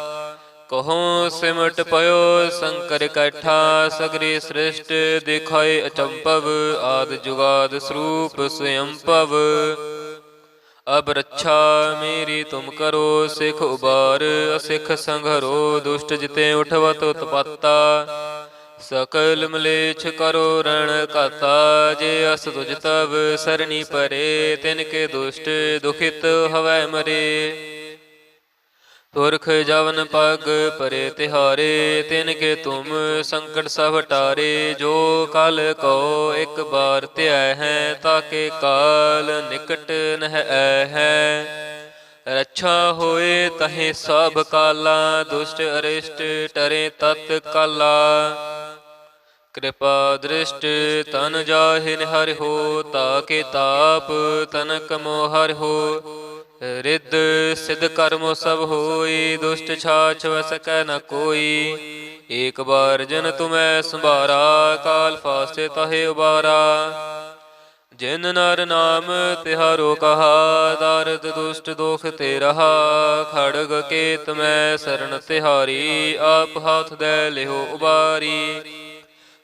S1: ਕਹੂੰ ਸਿਮਟ ਪਇਓ ਸੰਕਰ ਕੈਠਾ। ਸਗਰੀ ਸ੍ਰਿਸ਼ਟ ਦਿਖਾਏ ਅਚੰਭਵ, ਆਦ ਜੁਗਾਦ ਸਰੂਪ ਸਵਯੰਭਵ। ਅਬ ਰੱਛਾ ਮੇਰੀ ਤੁਮ ਕਰੋ, ਸਿਖ ਉਬਾਰ ਅਸਿਖ ਸੰਘਰੋ। ਦੁਸ਼ਟ ਜਿਤੇ ਉਠਵਤ ਉਤਪਾਤਾ, ਸਕਲ ਮਲੇਛ ਕਰੋ ਰਣ ਘਾਤਾ। ਜੇ ਅਸ ਤੁਜ ਤਬ ਸਰਣੀ ਪਰੇ, ਤਿਨ ਕੇ ਦੁਸ਼ਟ ਦੁਖਿਤ ਹਵੈ ਮਰੇ। ਪੁਰਖ ਜਵਨ ਪਗ ਪਰੇ ਤਿਹਾਰੇ, ਤਿਨ ਕੇ ਤੁਮ ਸੰਕਟ ਸਭ ਟਾਰੇ। ਜੋ ਕਲ ਕੋ ਇੱਕ ਬਾਰ ਧਿਆਇ ਹੈ, ਤਾਕੇ ਕਾਲ ਨਿਕਟ ਨਹਿ ਐ ਹੈ। ਰੱਛਾ ਹੋਏ ਤਹੇ ਸਭ ਕਾਲਾ, ਦੁਸ਼ਟ ਅਰਿਸ਼ਟ ਟਰੇ ਤਤ ਕਾਲਾ। ਕਿਰਪਾ ਦ੍ਰਿਸ਼ਟ ਤਨ ਜਾਹਿ ਨਿਹਰਿ ਹੋ, ਤਾਕੇ ਤਾਪ ਤਨਕ ਮੋਹ ਹਰਿ ਹੋ। ਰਿੱਧ ਸਿਧ ਕਰਮੋ ਸਭ ਹੋਈ, ਦੁਸ਼ਟ ਛਾਛ ਵ ਸਕੈ ਨ ਕੋਈ। ਏਕ ਬਾਰ ਜਨ ਤੁਮੈ ਸੰਭਾਰਾ, ਕਾਲ ਫਾਸਤੇ ਤਹੇ ਉਬਾਰਾ। ਜਿਨ ਨਰ ਨਾਮ ਤਿਹਾਰੋ ਕਹਾ, ਦਾਰਦ ਦੁਸ਼ਟ ਦੋਖ ਤੇ ਰਹਾ। ਖੜਗ ਕੇਤ ਮੈਂ ਸਰਣ ਤਿਹਾਰੀ, ਆਪ ਹਾਥ ਦੈ ਲਿਹੋ ਉਬਾਰੀ।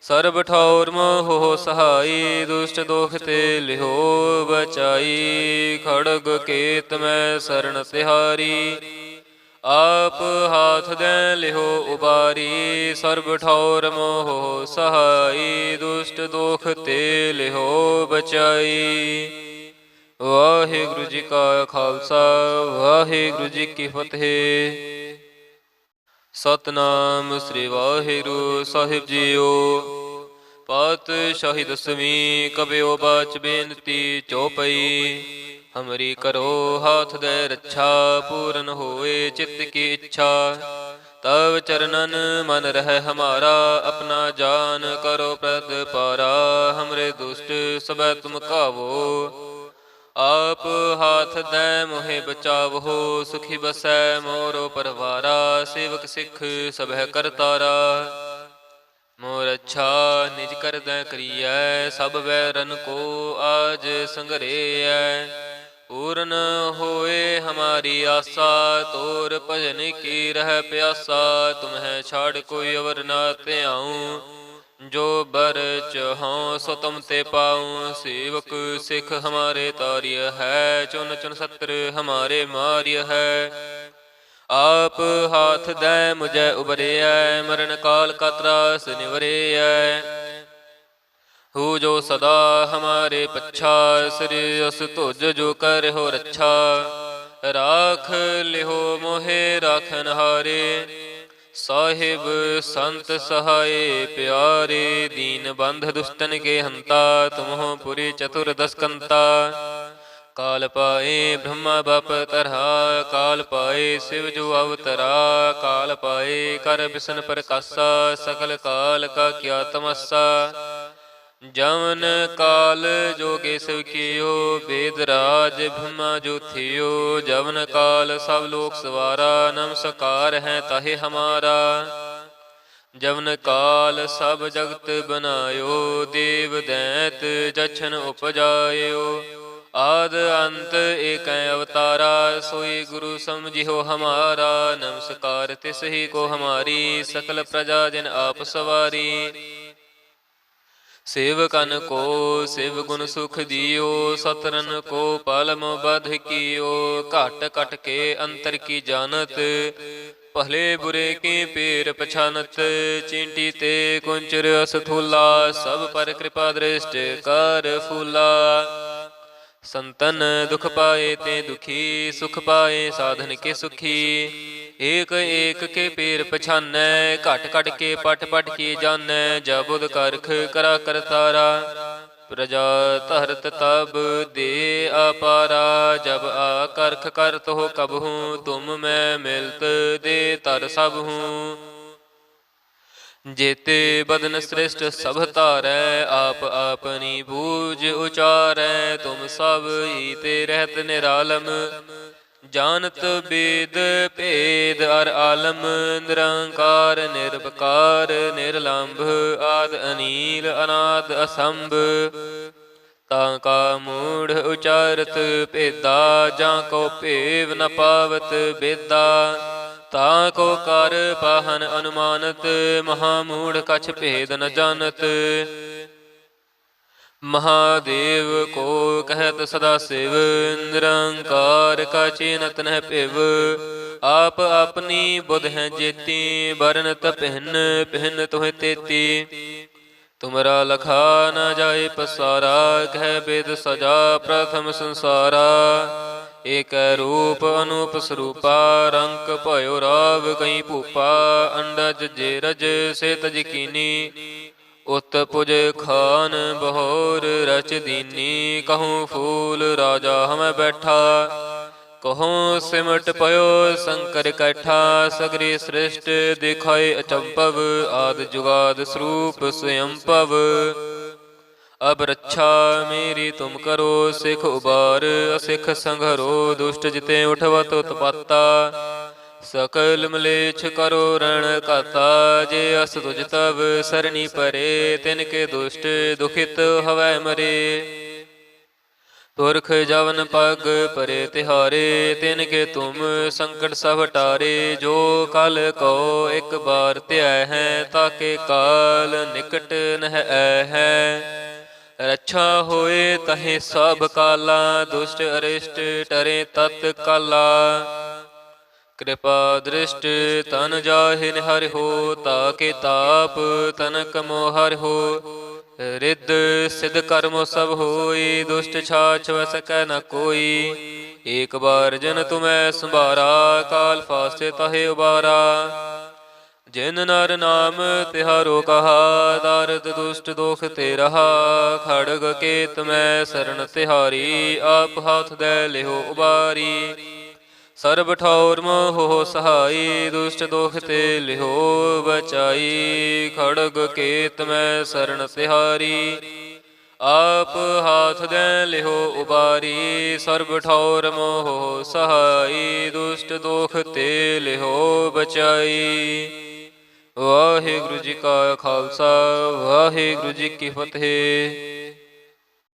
S1: ਸਰਬ ਠੌਰ ਮੋਹ ਸਹਾਈ, ਦੁਸ਼ਟ ਦੋਖ ਤੇ ਲਿਹੋ ਬਚਾਈ। ਖੜਗ ਕੇਤ ਮੈਂ ਸਰਣ ਤਿਹਾਰੀ, ਆਪ ਹਾਥ ਦੈ ਲਿਹੋ ਉਬਾਰੀ। ਸਰਬ ਠੌਰ ਮੋਹ ਸਹਾਈ, ਦੁਸ਼ਟ ਦੋਖ ਤੇ ਲਿਹੋ ਬਚਾਈ। ਵਾਹਿਗੁਰੂ ਜੀ ਕਾ ਖਾਲਸਾ, ਵਾਹਿਗੁਰੂ ਜੀ ਕੀ ਫਤਿਹ। ਸਤਿਨਾਮ ਸ੍ਰੀ ਵਾਹਿਗੁਰੂ ਸਾਹਿਬ ਜੀਓ। ਪਾਤਸ਼ਾਹੀ ਦਸਵੀਂ ਕਬਿਓ ਬਾਚ ਬੇਨਤੀ ਚੌਪਈ। ਹਮਰੀ ਕਰੋ ਹਾਥ ਦੇ ਰੱਛਾ, ਪੂਰਨ ਹੋਏ ਚਿੱਤ ਕੀ ਇੱਛਾ। ਤਵ ਚਰਨਨ ਮਨ ਰਹਿ ਹਮਾਰਾ, ਆਪਣਾ ਜਾਨ ਕਰੋ ਪ੍ਰਦ ਪਾਰਾ। ਹਮਰੇ ਦੁਸ਼ਟ ਸਭੈ ਤੁਮ ਕਾਵੋ, ਆਪ ਹਾਥ ਦੈ ਮੋਹਿ ਬਚਾਵਹੁ, ਸੁਖੀ ਬਸੈ ਮੋਰੋ ਪਰਵਾਰਾ। ਸੇਵਕ ਸਿੱਖ ਸਭੈ ਕਰਤਾਰਾ, ਮੋਰ ਅੱਛਾ ਨਿਜ ਕਰਦੈ ਕਰੀਐ। ਸਭ ਵੈਰਨ ਕੋ ਆਜ ਸੰਗਰੇਐ, ਪੂਰਨ ਹੋਏ ਹਮਾਰੀ ਆਸਾ। ਤੋਰ ਭਜਨ ਕੀ ਰਹਿ ਪਿਆਸਾ, ਤੁਮਹਿ ਛਾੜ ਕੋਈ ਅਵਰ ਨਾ ਧਿਆਉ। ਜੋ ਬਰ ਚਹਉ ਸੋ ਤੁਮ ਤੇ ਪਾਉ। ਸੇਵਕ ਸਿੱਖ ਹਮਾਰੇ ਤਾਰਿਯ ਹੈ, ਚੁਨ ਚੁਨ ਸਤਰ ਹਮਾਰੇ ਮਾਰਿਯ ਹੈ। ਆਪ ਹਾਥ ਦੈ ਮੁਝੈ ਉਬਰਿਐ, ਮਰਨ ਕਾਲ ਕਾ ਤਰਾਸ ਨਿਵਰਿਐ। ਹੂ ਜੋ ਸਦਾ ਹਮਾਰੇ ਪੱਛਾ, ਸ੍ਰੀ ਅਸ ਤੁਜ ਜੋ ਕਰਿਓ ਰੱਛਾ। ਰਾਖ ਲਿਓ ਮੋਹਿ ਰਾਖਨ ਹਾਰੇ, ਸਾਹਿਬ ਸੰਤ ਸਹਾਏ ਪਿਆਰੇ। ਦੀਨ ਬੰਧ ਦੁਸ਼ਟਨ ਕੇ ਹੰਤਾ, ਤੁਮਹੁ ਪੁਰੀ ਚਤੁਰ ਦਸਕੰਤਾ। ਕਾਲ ਪਾਏ ਬ੍ਰਹਮਾ ਬਪ ਤਰਹਾ, ਕਾਲ ਪਾਏ ਸਿਵ ਜੋ ਅਵਤਰਾ। ਕਾਲ ਪਾਏ ਕਰ ਬਿਸ਼ਨ ਪ੍ਰਕਾਸ਼ਾ, ਸਕਲ ਕਾਲ ਕਾ ਕਿਆ ਤਮਸਾ। ਜਮਨ ਕਾਲ ਜੋਗੇ ਸਿਵ ਕੀਓ, ਵੇਦ ਰਾਜ ਬ੍ਰਹਮਾ ਜੋ ਥਿਓ। ਜਮਨ ਕਾਲ ਸਭ ਲੋਕ ਸਵਾਰਾ, ਨਮਸਕਾਰ ਹੈ ਤਾਹਿ ਹਮਾਰਾ। ਜਮਨ ਕਾਲ ਸਭ ਜਗਤ ਬਨਾਇਓ, ਦੇਵ ਦੈਤ ਜਛਨ ਉਪਜਾਇਓ। ਆਦ ਅੰਤ ਏਕੈ ਅਵਤਾਰਾ, ਸੋਈ ਗੁਰੂ ਸਮਝਿਓ ਹਮਾਰਾ। ਨਮਸਕਾਰ ਤਿਸ ਹੀ ਕੋ ਹਮਾਰੀ, ਸਕਲ ਪ੍ਰਜਾ ਜਿਨ ਆਪ ਸਵਾਰੀ। ਸੇਵਕਨ ਕੋ ਸਿਵ ਗੁਣ ਸੁਖ ਦਿਓ, ਸਤਰਨ ਕੋ ਪਲਮ ਬਧ ਕੀਓ। ਘਟ ਘਟ ਕੇ ਅੰਤਰ ਕੀ ਜਾਨਤ, ਭਲੇ ਬੁਰੇ ਕੀ ਪੀਰ ਪਛਾਨਤ। ਚੀਂਟੀ ਤੇ ਕੁੰਚਰ ਅਸਥੂਲਾ, ਸਭ ਪਰ ਕਿਰਪਾ ਦ੍ਰਿਸ਼ਟ ਕਰ ਫੂਲਾ। ਸੰਤਨ ਦੁਖ ਪਾਏ ਤੇ ਦੁਖੀ, ਸੁਖ ਪਾਏ ਸਾਧਨ ਕੇ ਸੁਖੀ। ਏਕ ਏਕ ਕੇ ਪੀਰ ਪਛਾਨੈ, ਘਟ ਘਟ ਕੇ ਪਟ ਪਟ ਕੀ ਜਾਣੈ। ਜਬੁਦ ਕਰਖ ਕਰਾ ਕਰਤਾਰਾ, ਪ੍ਰਜਾ ਧਰਤ ਤਬ ਦੇ ਅਪਾਰਾ। ਜਬ ਆ ਕਰਖ ਕਰਤ ਹੋ ਕਬਹੂ, ਤੁਮ ਮੈਂ ਮਿਲਤ ਦੇ ਤਰ ਸਭ ਹੂੰ। ਜੇਤੇ ਬਦਨ ਸ੍ਰਿਸ਼ਟ ਸਭ ਧਾਰੈ, ਆਪ ਆਪਨੀ ਬੂਝ ਉਚਾਰੈ। ਤੁਮ ਸਭ ਹੀ ਤੇ ਰਹਿਤ ਨਿਰਾਲਮ, ਜਾਨਤ ਬੇਦ ਭੇਦ ਅਰ ਆਲਮ। ਨਿਰੰਕਾਰ ਨਿਰਭਕਾਰ ਨਿਰਲੰਭ, ਆਦ ਅਨੀਲ ਅਨਾਦ ਅਸੰਭ। ਤਾਂ ਕਾ ਮੂੜ ਉਚਾਰਤ ਭੇਦਾ, ਜਾਂ ਕੋ ਭੇਵ ਨ ਪਾਵਤ ਬੇਦਾ। ਤਾਂ ਕੋ ਕਰ ਪਾਹਨ ਅਨੁਮਾਨਤ, ਮਹਾਮੂੜ ਕਛ ਭੇਦ ਨ ਜਾਨਤ। ਮਹਾਦੇਵ ਕੋ ਕਹਿਤ ਸਦਾ ਸਿਵ, ਨਿਰੰਕਾਰ ਕਾ ਚੀਨਤ ਨਹਿ ਭਿਵ। ਆਪ ਆਪਣੀ ਬੁਧ ਹੈ ਜੇਤੀ, ਬਰਨਤ ਭਿੰਨ ਭਿੰਨ ਤੁਹੇ ਤੇਤੀ। ਤੁਮਰਾ ਲਖਾ ਨ ਜਾਏ ਪਸਾਰਾ, ਕਹਿ ਬੇਦ ਸਜਾ ਪ੍ਰਥਮ ਸੰਸਾਰਾ। ਏਕੈ ਰੂਪ ਅਨੂਪ ਸਰੂਪਾ, ਰੰਕ ਭਇਓ ਰਾਵ ਕਈ ਭੂਪਾ। ਅੰਡਜ ਜੇ ਰਜ ਸੇ ਤਜ ਕੀਨੀ, ਉਤ ਪੁਜ ਖਾਨ ਬਹੋਰ ਰਚ ਦੀਨੀ। ਕਹੂੰ ਫੂਲ ਰਾਜਾ ਹਮੈ ਬੈਠਾ, ਕਹੂੰ ਸਿਮਟ ਪਇਓ ਸੰਕਰ ਕੈਠਾ। ਸਗਰੀ ਸ੍ਰਿਸ਼ਟ ਦਿਖਾਏ ਅਚੰਭਵ, ਆਦ ਜੁਗਾਦ ਸਰੂਪ ਸਯੰਭਵ। ਅਬ ਰੱਛਾ ਮੇਰੀ ਤੁਮ ਕਰੋ, ਸਿੱਖ ਉਬਾਰ ਅਸਿੱਖ ਸੰਘਰੋ। ਦੁਸ਼ਟ ਜਿਤੇ ਉਠਵਤ ਉਤਪਾਤਾ, ਸਕਲ ਮਲੇਛ ਕਰੋ ਰਣ ਘਾਤਾ। ਜੇ ਅਸ ਤੁਜ ਤਬ ਸਰਣੀ ਪਰੇ, ਤਿਨ ਕੇ ਦੁਸ਼ਟ ਦੁਖਿਤ ਹਵੈ ਮਰੇ। ਪੁਰਖ ਜਵਨ ਪਗ ਪਰੇ ਤਿਹਾਰੇ, ਤਿਨ ਕੇ ਤੁਮ ਸੰਕਟ ਸਭ ਟਾਰੇ। ਜੋ ਕਲ ਕੋ ਇਕ ਬਾਰ ਧਿਆ ਹੈ, ਤਾਕੇ ਕਾਲ ਨਿਕਟ ਨਹਿ ਐ ਹੈ। ਰੱਛਾ ਹੋਏ ਤਹੇ ਸਭ ਕਾਲਾ, ਦੁਸ਼ਟ ਅਰਿਸ਼ਟ ਟਰੇ ਤਤ ਕਾਲਾ। ਕਿਰਪਾ ਦ੍ਰਿਸ਼ਟ ਤਨ ਜਾਹਿ ਨਿਹਰਿ ਹੋ, ਤਾਕੇ ਤਾਪ ਤਨਕ ਮੋਹ ਹਰਿ ਹੋ। ਰਿੱਧ ਸਿਧ ਕਰਮੋ ਸਭ ਹੋਈ, ਦੁਸ਼ਟ ਛਾਛ ਵ ਸਕੈ ਨ ਕੋਈ। ਏਕ ਬਾਰ ਜਨ ਤੁਮੈ ਸੰਭਾਰਾ, ਕਾਲ ਫਾਸੇ ਤਹੇ ਉਬਾਰਾ। ਜਿਨ ਨਰ ਨਾਮ ਤਿਹਾਰੋ ਕਹਾ, ਦਾਰਦ ਦੁਸ਼ਟ ਦੋਖ ਤੇ ਰਹਾ। ਖੜਗ ਕੇਤ ਮੈਂ ਸਰਣ ਤਿਹਾਰੀ, ਆਪ ਹਾਥ ਦੈ ਲਿਹੋ ਉਬਾਰੀ। ਸਰਬ ਠੌਰ ਮੋਹ ਸਹਾਈ, ਦੁਸ਼ਟ ਦੋਖ ਤੇ ਲਿਹੋ ਬਚਾਈ। ਖੜਗ ਕੇਤ ਮੈਂ ਸਰਣ ਤਿਹਾਰੀ, आप हाथ दे लिहो उबारी, सर्ब ठौर मोह सहाई, दुष्ट दोख ते लिहो बचाई। वाहिगुरु जी का खालसा, वाहिगुरु जी की फतेह।